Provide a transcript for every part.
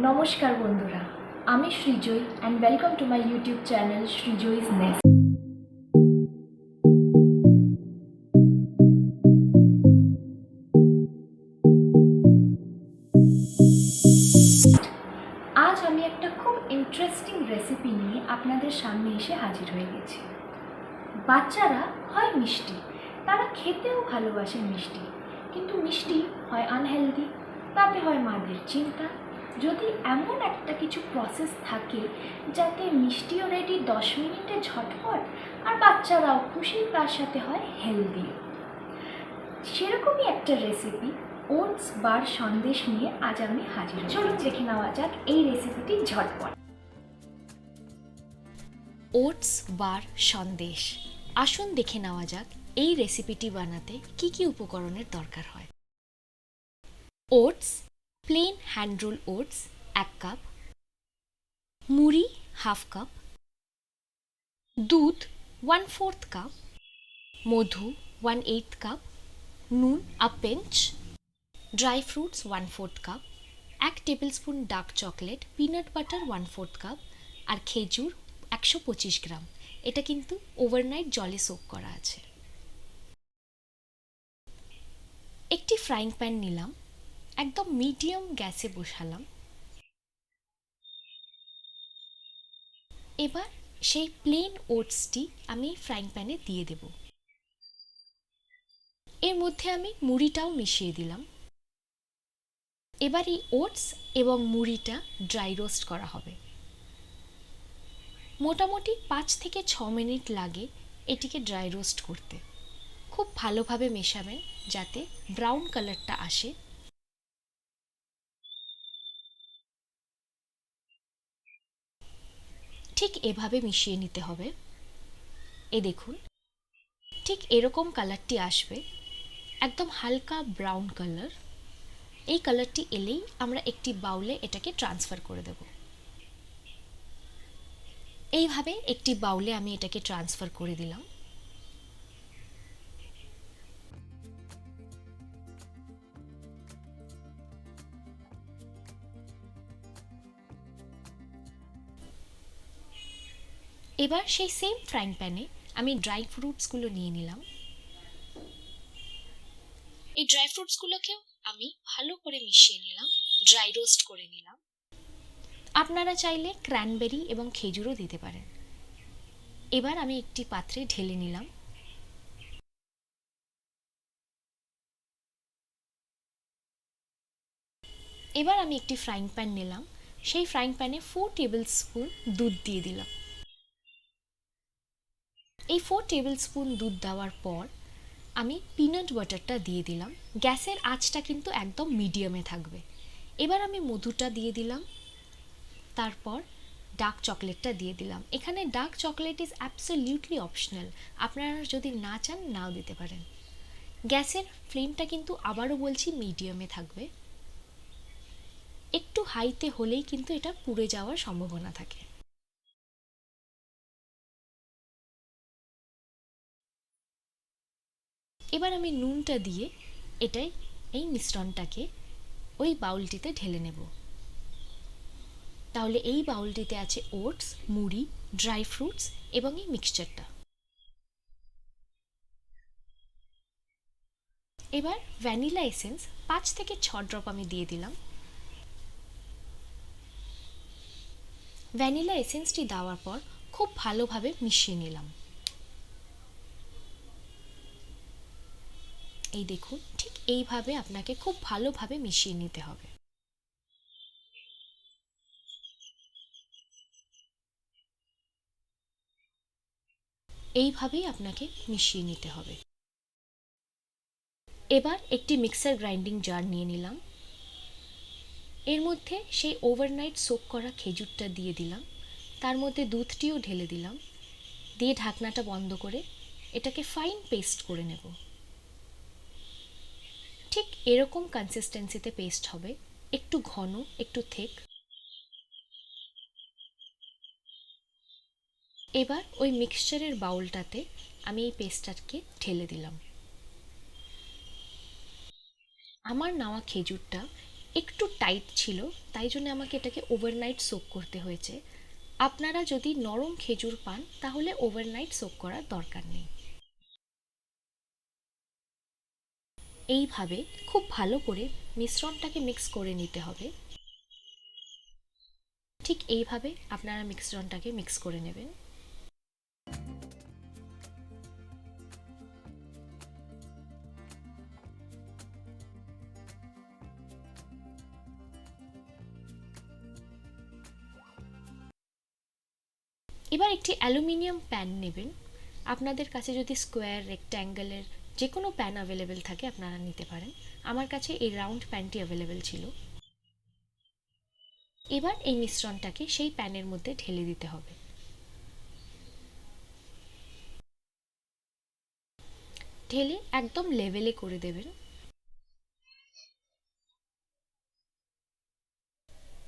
নমস্কার বন্ধুরা, আমি Srijoy and welcome to my YouTube channel Srijoy's Nest. আজ আমি একটা খুব ইন্টারেস্টিং রেসিপি নিয়ে আপনাদের সামনে এসে হাজির হয়ে গেছি। বাচ্চারা হয় মিষ্টি, তারা খেতেও ভালোবাসে মিষ্টি, কিন্তু মিষ্টি হয় আনহেলদি, তাতে হয় মাদের চিন্তা। যদি এমন একটা কিছু প্রসেস থাকে যাতে মিষ্টিও রেডি 10 মিনিটে ঝটপট, আর বাচ্চারাও খুশি, তার সাথে হয় হেলদিও, সেরকমই একটা রেসিপি ওটস বার সন্দেশ নিয়ে আজ আমি হাজির। চলুন দেখে নেওয়া যাক এই রেসিপিটি ঝটপট। ওটস বার সন্দেশ। আসুন দেখে নেওয়া যাক এই রেসিপিটি বানাতে কি কি উপকরণের দরকার হয়। Oats, plain hand roll oats 1 cup, মুড়ি 1/2 কাপ, দুধ 1/4 কাপ, মধু 1/8 কাপ, নুন a pinch, dry fruits 1/4 cup, 1 tablespoon dark chocolate, peanut butter 1/4 cup, আর খেজুর 125 গ্রাম। এটা কিন্তু ওভারনাইট জলে সোক করা আছে। একটি ফ্রাইং প্যান নিলাম, একদম মিডিয়াম গ্যাসে বসালাম। এবার সেই প্লেন ওটসটি আমি ফ্রাইং প্যানে দিয়ে দেব। এর মধ্যে আমি মুড়িটাও মিশিয়ে দিলাম। এবার এই ওটস এবং মুড়িটা ড্রাই রোস্ট করা হবে। মোটামুটি 5 থেকে 6 মিনিট লাগে এটিকে ড্রাই রোস্ট করতে। খুব ভালোভাবে মেশাবেন যাতে ব্রাউন কালারটা আসে। ঠিক এভাবে মিশিয়ে নিতে হবে। দেখুন, ঠিক এরকম কালারটি আসবে, একদম হালকা ব্রাউন কালার। এই কালারটি এলেই আমরা একটি বাউলে এটাকে ট্রান্সফার করে দেব। এইভাবে একটি বাউলে আমি এটাকে ট্রান্সফার করে দিলাম। এবার সেই সেম ফ্রাইং প্যানে আমি ড্রাই ফ্রুটসগুলো নিয়ে নিলাম। এই ড্রাই ফ্রুটসগুলোকেও আমি ভালো করে মিশিয়ে নিলাম, ড্রাই রোস্ট করে নিলাম। আপনারা চাইলে ক্র্যানবেরি এবং খেজুরও দিতে পারেন। এবার আমি একটি পাত্রে ঢেলে নিলাম। এবার আমি একটি ফ্রাইং প্যান নিলাম, সেই ফ্রাইং প্যানে 4 টেবিলস্পুন দুধ দিয়ে দিলাম। এই 4 টেবিলস্পুন দুধ দেওয়ার পর আমি পিনাট বাটারটা দিয়ে দিলাম। গ্যাসের আঁচটা কিন্তু একদম মিডিয়ামে থাকবে। এবার আমি মধুটা দিয়ে দিলাম, তারপর ডার্ক চকলেটটা দিয়ে দিলাম। এখানে dark chocolate is absolutely optional, আপনারা যদি না চান নাও দিতে পারেন। গ্যাসের ফ্লেমটা কিন্তু আবারও বলছি মিডিয়ামে থাকবে। একটু হাইতে হলেই কিন্তু এটা পুড়ে যাওয়ার সম্ভাবনা থাকে। এবার আমি নুনটা দিয়ে এই মিশ্রণটাকে ওই বাউলটিতে ঢেলে নেব। তাহলে এই বাউলটিতে আছে ওটস, মুড়ি, ড্রাই ফ্রুটস এবং এই মিক্সচারটা। এবার ভ্যানিলা এসেন্স 5 থেকে 6 ড্রপ আমি দিয়ে দিলাম। ভ্যানিলা এসেন্সটি দেওয়ার পর খুব ভালোভাবে মিশিয়ে নিলাম। এই দেখুন, ঠিক এইভাবে আপনাকে খুব ভালোভাবে মিশিয়ে নিতে হবে। এইভাবেই আপনাকে মিশিয়ে নিতে হবে। এবার একটি মিক্সার গ্রাইন্ডিং জার নিয়ে নিলাম। এর মধ্যে সেই ওভারনাইট সোক করা খেজুরটা দিয়ে দিলাম, তার মধ্যে দুধটিও ঢেলে দিলাম, দিয়ে ঢাকনাটা বন্ধ করে এটাকে ফাইন পেস্ট করে নেব। ঠিক এরকম কনসিস্টেন্সিতে পেস্ট হবে, একটু ঘন, একটু থিক। এবার ওই মিক্সচারের বাউলটাতে আমি এই পেস্টটাকে ঢেলে দিলাম। আমার নেওয়া খেজুরটা একটু টাইট ছিল, তাই জন্য আমাকে এটাকে ওভারনাইট সোক করতে হয়েছে। আপনারা যদি নরম খেজুর পান তাহলে ওভারনাইট সোক করার দরকার নেই। এইভাবে খুব ভালো করে মিশ্রণটাকে মিক্স করে নিতে হবে। ঠিক এইভাবে আপনারা মিশ্রণটাকে মিক্স করে নেবেন। এবার একটি অ্যালুমিনিয়াম প্যান নেবেন। আপনাদের কাছে যদি স্কোয়ার, রেক্ট্যাঙ্গেলের যে কোনো প্যান অ্যাভেলেবেল থাকে আপনারা নিতে পারেন। আমার কাছে এই রাউন্ড প্যানটি অ্যাভেলেবেল ছিল। এবার এই মিশ্রণটাকে সেই প্যানের মধ্যে ঢেলে দিতে হবে। ঢেলে একদম লেভেলে করে দেবেন।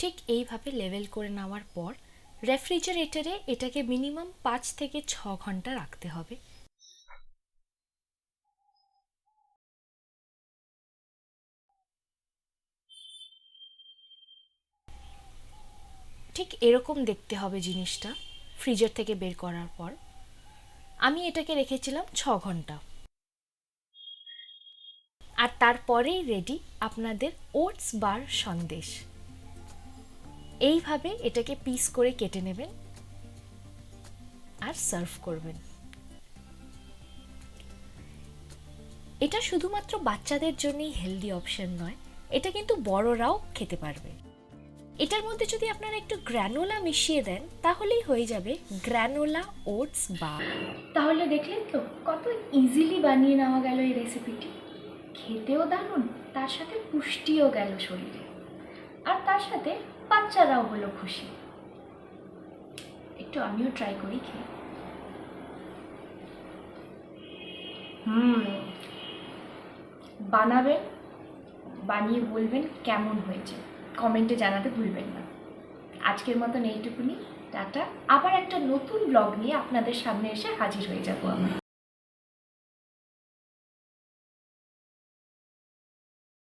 ঠিক এইভাবে লেভেল করে নেওয়ার পর রেফ্রিজারেটরে এটাকে মিনিমাম 5 থেকে 6 ঘন্টা রাখতে হবে। ঠিক এরকম দেখতে হবে জিনিসটা ফ্রিজার থেকে বের করার পর। আমি এটাকে রেখেছিলাম 6 ঘন্টা। আর তারপরেই রেডি আপনাদের ওটস বার সন্দেশ। এইভাবে এটাকে পিস করে কেটে নেবেন আর সার্ভ করবেন। এটা শুধুমাত্র বাচ্চাদের জন্যই হেলদি অপশন নয়, এটা কিন্তু বড়রাও খেতে পারবে। এটার মধ্যে যদি আপনারা একটু গ্রানোলা মিশিয়ে দেন তাহলেই হয়ে যাবে গ্রানোলা ওটস বার। তাহলে দেখলেন তো কত ইজিলি বানিয়ে নেওয়া গেল এই রেসিপিটি। খেতেও দারুণ, তার সাথে পুষ্টিও গেল শরীরে, আর তার সাথে বাচ্চারাও হলো খুশি। একটু আমিও ট্রাই করি খেয়ে। বানাবেন, বানিয়ে বলবেন কেমন হয়েছে, কমেন্টে জানাতে ভুলবেন না। আজকের মতন এইটুকুনি, টাটা। আবার একটা নতুন ব্লগ নিয়ে আপনাদের সামনে এসে হাজির হয়ে যাবো আমি।